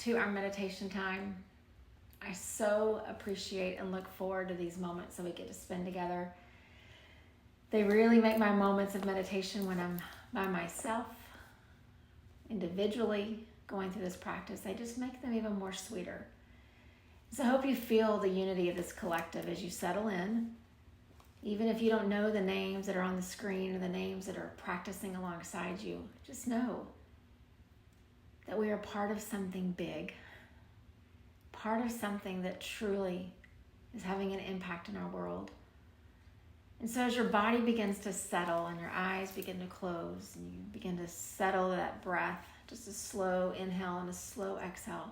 to our meditation time. I so appreciate and look forward to these moments that we get to spend together. They really make my moments of meditation when I'm by myself, individually, going through this practice, they just make them even more sweeter. So I hope you feel the unity of this collective as you settle in. Even if you don't know the names that are on the screen or the names that are practicing alongside you, just know that we are part of something big, part of something that truly is having an impact in our world. And so as your body begins to settle and your eyes begin to close and you begin to settle that breath, just a slow inhale and a slow exhale,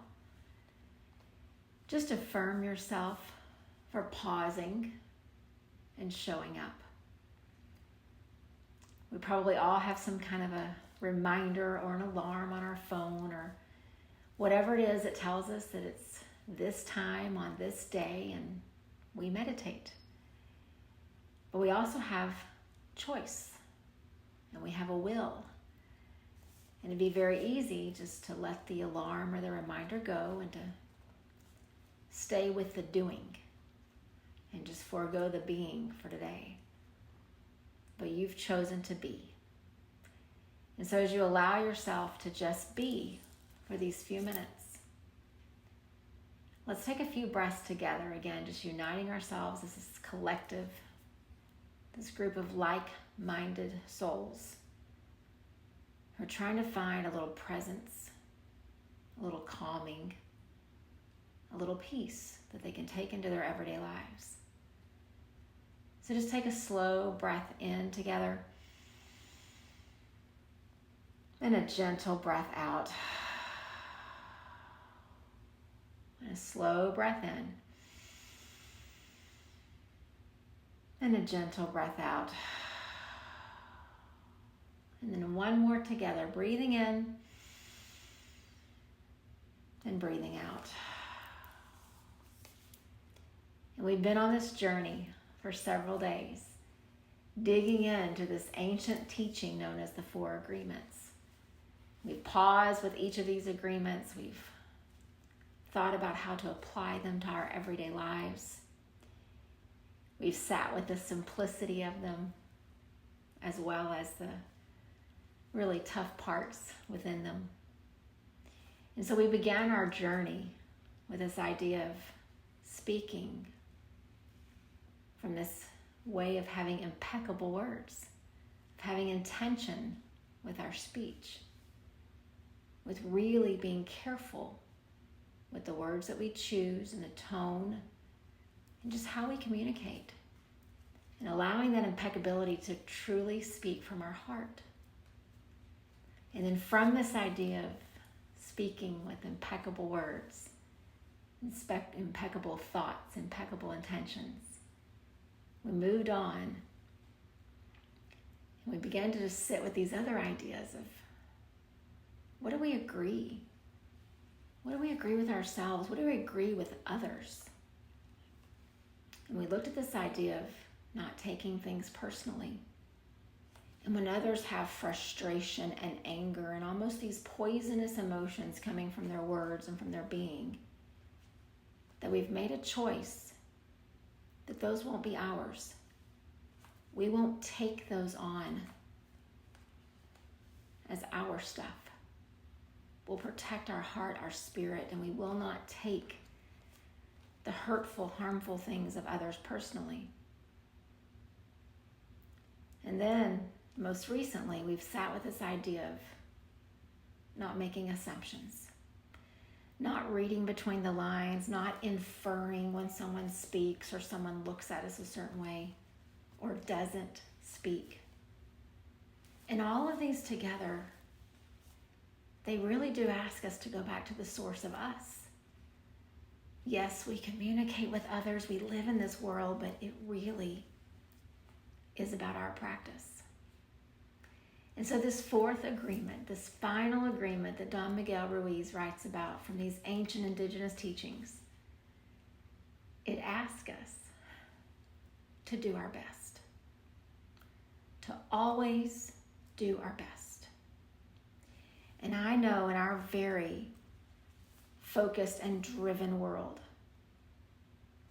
just affirm yourself for pausing and showing up. We probably all have some kind of a reminder or an alarm on our phone or whatever it is that tells us that it's this time on this day and we meditate. But we also have choice and we have a will. And it'd be very easy just to let the alarm or the reminder go and to stay with the doing and just forego the being for today. But you've chosen to be. And so as you allow yourself to just be for these few minutes, let's take a few breaths together again, just uniting ourselves as this collective, this group of like-minded souls who are trying to find a little presence, a little calming, a little peace that they can take into their everyday lives. So just take a slow breath in together and a gentle breath out. And a slow breath in. And a gentle breath out. And then one more together, breathing in and breathing out. And we've been on this journey for several days, digging into this ancient teaching known as the 4 agreements. We've paused with each of these agreements. We've thought about how to apply them to our everyday lives. We've sat with the simplicity of them as well as the really tough parts within them. And so we began our journey with this idea of speaking from this way of having impeccable words, of having intention with our speech, with really being careful with the words that we choose and the tone and just how we communicate, and allowing that impeccability to truly speak from our heart. And then from this idea of speaking with impeccable words, impeccable thoughts, impeccable intentions, we moved on and we began to just sit with these other ideas of what do we agree? What do we agree with ourselves? What do we agree with others? And we looked at this idea of not taking things personally. And when others have frustration and anger and almost these poisonous emotions coming from their words and from their being, that we've made a choice that those won't be ours. We won't take those on as our stuff. We'll protect our heart, our spirit, and we will not take the hurtful, harmful things of others personally. And then, most recently, we've sat with this idea of not making assumptions, not reading between the lines, not inferring when someone speaks or someone looks at us a certain way or doesn't speak. And all of these together, they really do ask us to go back to the source of us. Yes, we communicate with others, we live in this world, but it really is about our practice. And so this 4th agreement, this final agreement that Don Miguel Ruiz writes about from these ancient indigenous teachings, it asks us to do our best, to always do our best. And I know in our very focused and driven world.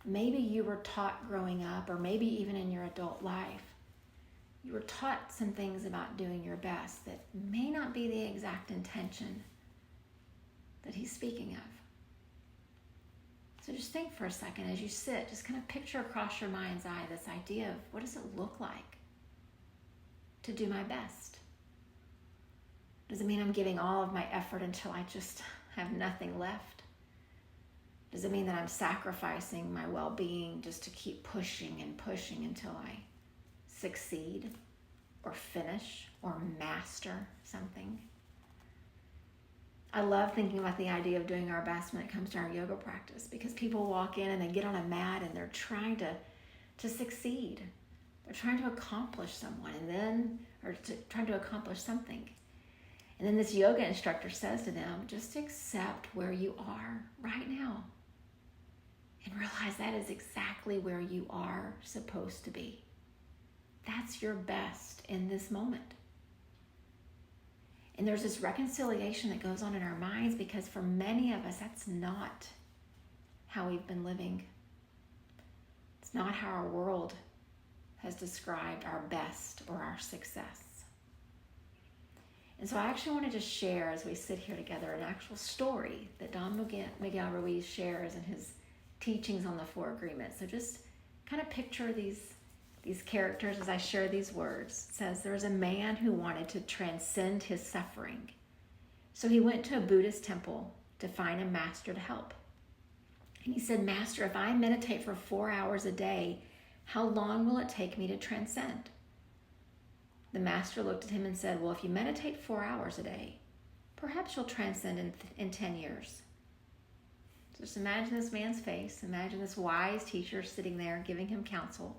Maybe you were taught growing up, or maybe even in your adult life, you were taught some things about doing your best that may not be the exact intention that he's speaking of. So just think for a second as you sit, just kind of picture across your mind's eye this idea of what does it look like to do my best? Does it mean I'm giving all of my effort until I just have nothing left? Does it mean that I'm sacrificing my well-being just to keep pushing and pushing until I succeed or finish or master something? I love thinking about the idea of doing our best when it comes to our yoga practice, because people walk in and they get on a mat and they're trying to succeed. They're trying to accomplish someone trying to accomplish something. And then this yoga instructor says to them, just accept where you are right now and realize that is exactly where you are supposed to be. That's your best in this moment. And there's this reconciliation that goes on in our minds, because for many of us, that's not how we've been living. It's not how our world has described our best or our success. And so I actually want to just share, as we sit here together, an actual story that Don Miguel Ruiz shares in his teachings on the Four Agreements. So just kind of picture these characters as I share these words. It says, there was a man who wanted to transcend his suffering. So he went to a Buddhist temple to find a master to help. And he said, Master, if I meditate for 4 hours a day, how long will it take me to transcend? The master looked at him and said, well, if you meditate 4 hours a day, perhaps you'll transcend in 10 years. So just imagine this man's face. Imagine this wise teacher sitting there giving him counsel.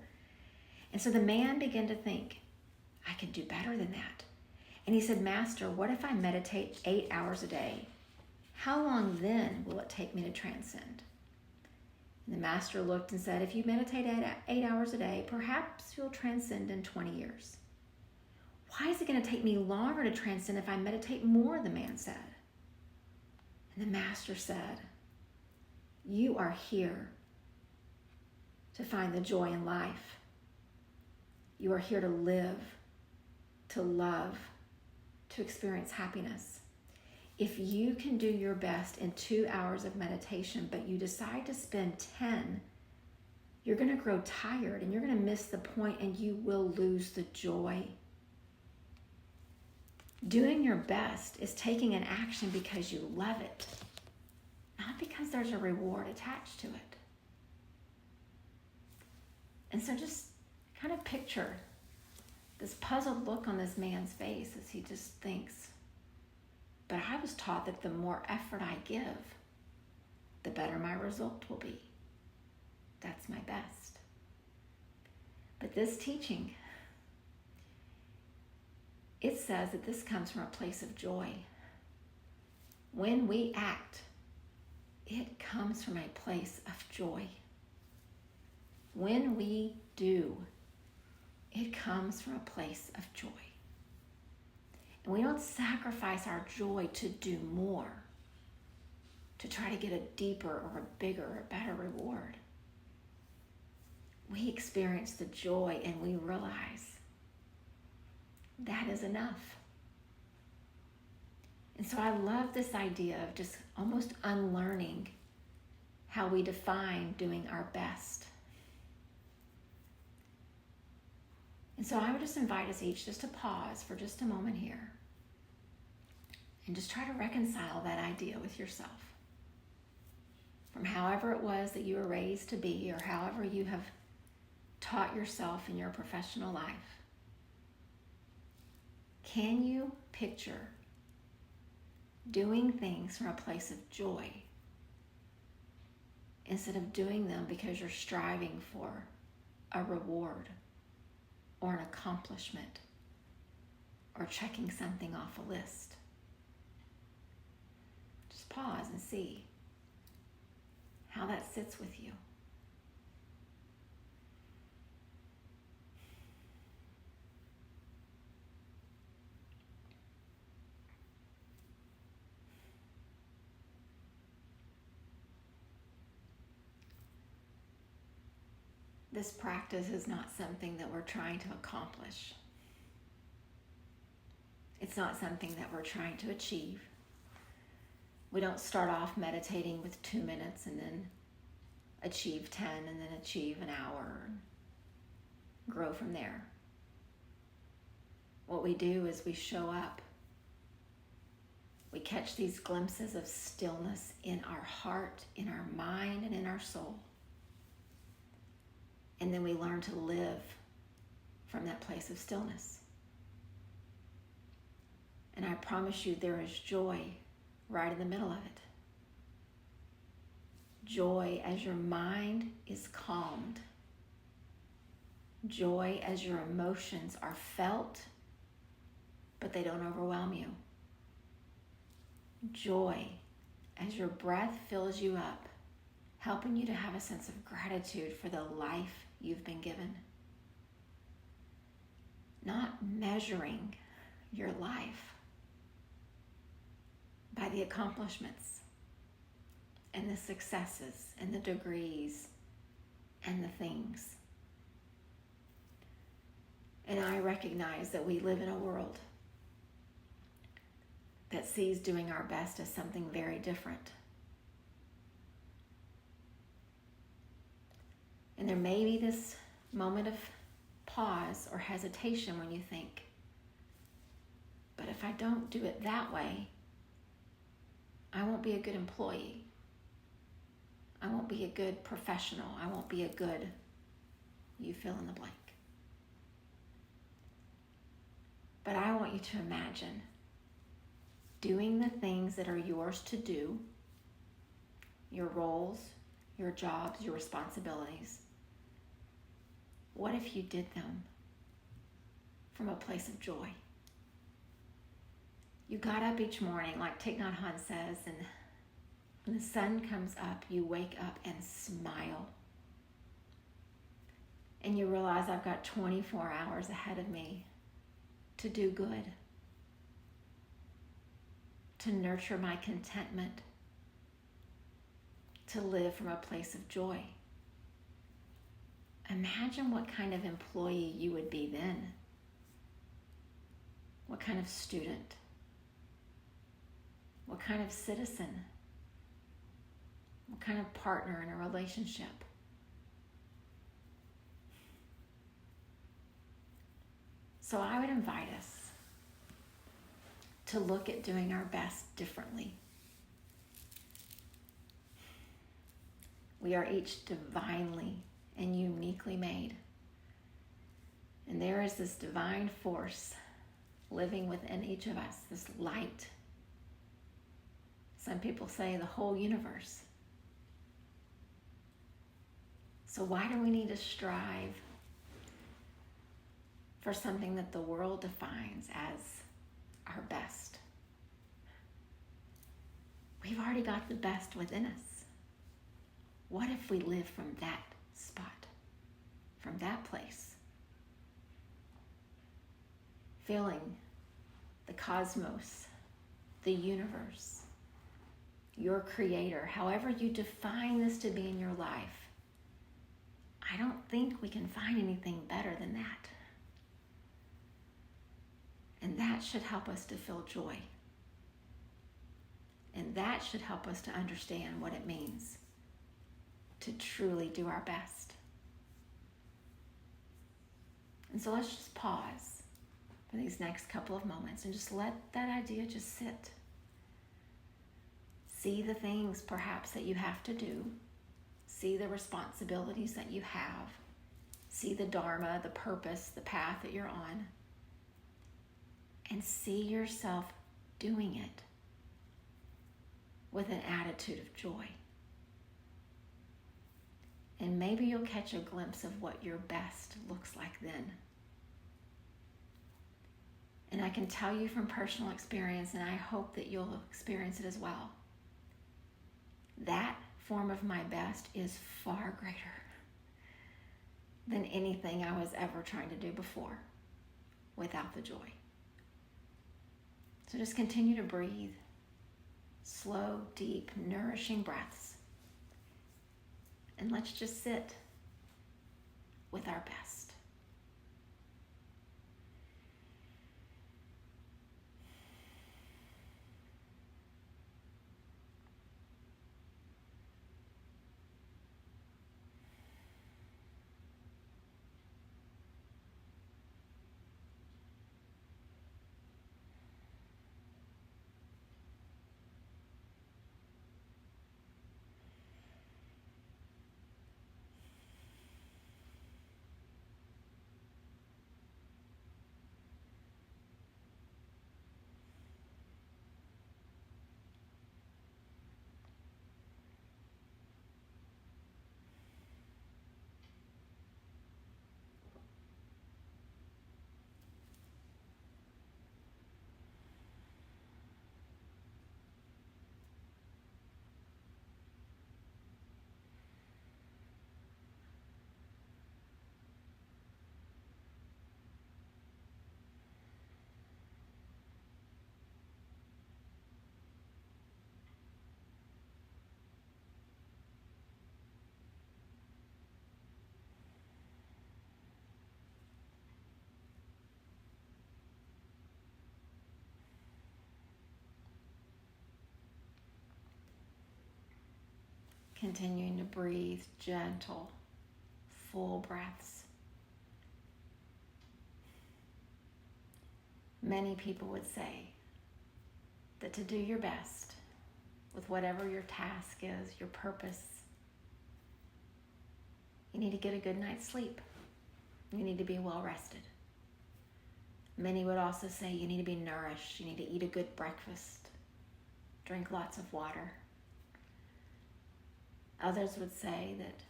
And so the man began to think, I could do better than that. And he said, Master, what if I meditate 8 hours a day? How long then will it take me to transcend? And the master looked and said, if you meditate 8 hours a day, perhaps you'll transcend in 20 years. Why is it going to take me longer to transcend if I meditate more, the man said. And the master said, you are here to find the joy in life. You are here to live, to love, to experience happiness. If you can do your best in 2 hours of meditation, but you decide to spend 10, you're going to grow tired and you're going to miss the point and you will lose the joy. Doing your best is taking an action because you love it, not because there's a reward attached to it. And so just kind of picture this puzzled look on this man's face as he just thinks, but I was taught that the more effort I give, the better my result will be. That's my best. But this teaching, it says that this comes from a place of joy. When we act, it comes from a place of joy. When we do, it comes from a place of joy. And we don't sacrifice our joy to do more, to try to get a deeper or a bigger or better reward. We experience the joy and we realize that is enough. And so I love this idea of just almost unlearning how we define doing our best. And so I would just invite us each just to pause for just a moment here and just try to reconcile that idea with yourself. From however it was that you were raised to be, or however you have taught yourself in your professional life. Can you picture doing things from a place of joy instead of doing them because you're striving for a reward or an accomplishment or checking something off a list? Just pause and see how that sits with you. This practice is not something that we're trying to accomplish. It's not something that we're trying to achieve. We don't start off meditating with 2 minutes and then achieve 10 and then achieve an hour and grow from there. What we do is we show up. We catch these glimpses of stillness in our heart, in our mind, and in our soul. And then we learn to live from that place of stillness. And I promise you there is joy right in the middle of it. Joy as your mind is calmed. Joy as your emotions are felt, but they don't overwhelm you. Joy as your breath fills you up, helping you to have a sense of gratitude for the life you've been given. Not measuring your life by the accomplishments and the successes and the degrees and the things. And I recognize that we live in a world that sees doing our best as something very different. And there may be this moment of pause or hesitation when you think, but if I don't do it that way, I won't be a good employee. I won't be a good professional. I won't be a good, you fill in the blank. But I want you to imagine doing the things that are yours to do, your roles, your jobs, your responsibilities. What if you did them from a place of joy? You got up each morning, like Thich Nhat Hanh says, and when the sun comes up, you wake up and smile. And you realize I've got 24 hours ahead of me to do good, to nurture my contentment, to live from a place of joy. Imagine what kind of employee you would be then. What kind of student? What kind of citizen? What kind of partner in a relationship? So I would invite us to look at doing our best differently. We are each divinely and uniquely made. And there is this divine force living within each of us, this light. Some people say the whole universe. So why do we need to strive for something that the world defines as our best? We've already got the best within us. What if we live from that spot, from that place, feeling the cosmos, the universe, your creator, however you define this to be in your life? I don't think we can find anything better than that. And that should help us to feel joy. And that should help us to understand what it means to truly do our best. And so let's just pause for these next couple of moments and just let that idea just sit. See the things perhaps that you have to do. See the responsibilities that you have. See the dharma, the purpose, the path that you're on. And see yourself doing it with an attitude of joy. And maybe you'll catch a glimpse of what your best looks like then. And I can tell you from personal experience, and I hope that you'll experience it as well, that form of my best is far greater than anything I was ever trying to do before without the joy. So just continue to breathe. Slow, deep, nourishing breaths. And let's just sit our best. Continuing to breathe gentle, full breaths. Many people would say that to do your best with whatever your task is, your purpose, you need to get a good night's sleep. You need to be well rested. Many would also say you need to be nourished. You need to eat a good breakfast, drink lots of water. Others would say that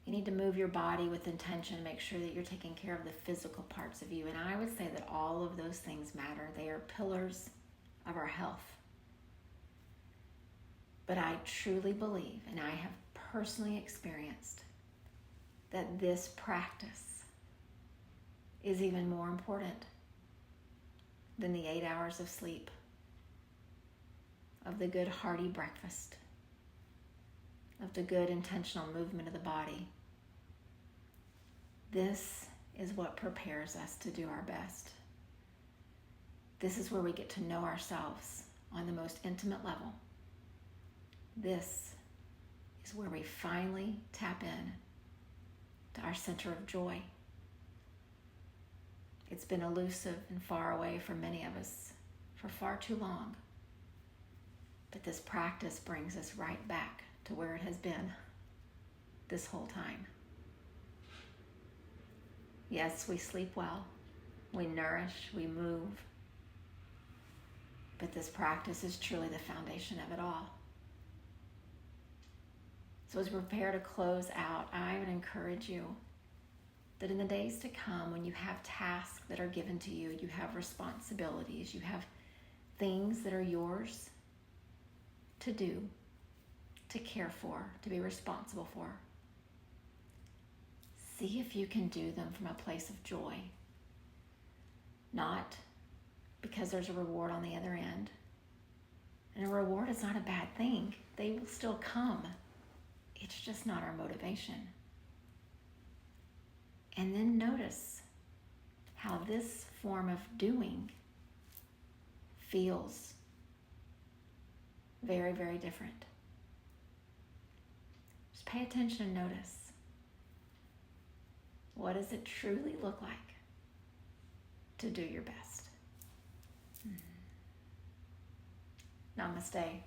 you need to move your body with intention, make sure that you're taking care of the physical parts of you. And I would say that all of those things matter. They are pillars of our health. But I truly believe, and I have personally experienced, that this practice is even more important than the 8 hours of sleep, of the good hearty breakfast, of the good intentional movement of the body. This is what prepares us to do our best. This is where we get to know ourselves on the most intimate level. This is where we finally tap in to our center of joy. It's been elusive and far away from many of us for far too long. But this practice brings us right back to where it has been this whole time. Yes, we sleep well, we nourish, we move, but this practice is truly the foundation of it all. So as we prepare to close out, I would encourage you that in the days to come, when you have tasks that are given to you, you have responsibilities, you have things that are yours to do, to care for, to be responsible for. See if you can do them from a place of joy. Not because there's a reward on the other end. And a reward is not a bad thing. They will still come. It's just not our motivation. And then notice how this form of doing feels very, very different. Just pay attention and notice. What does it truly look like to do your best? Namaste.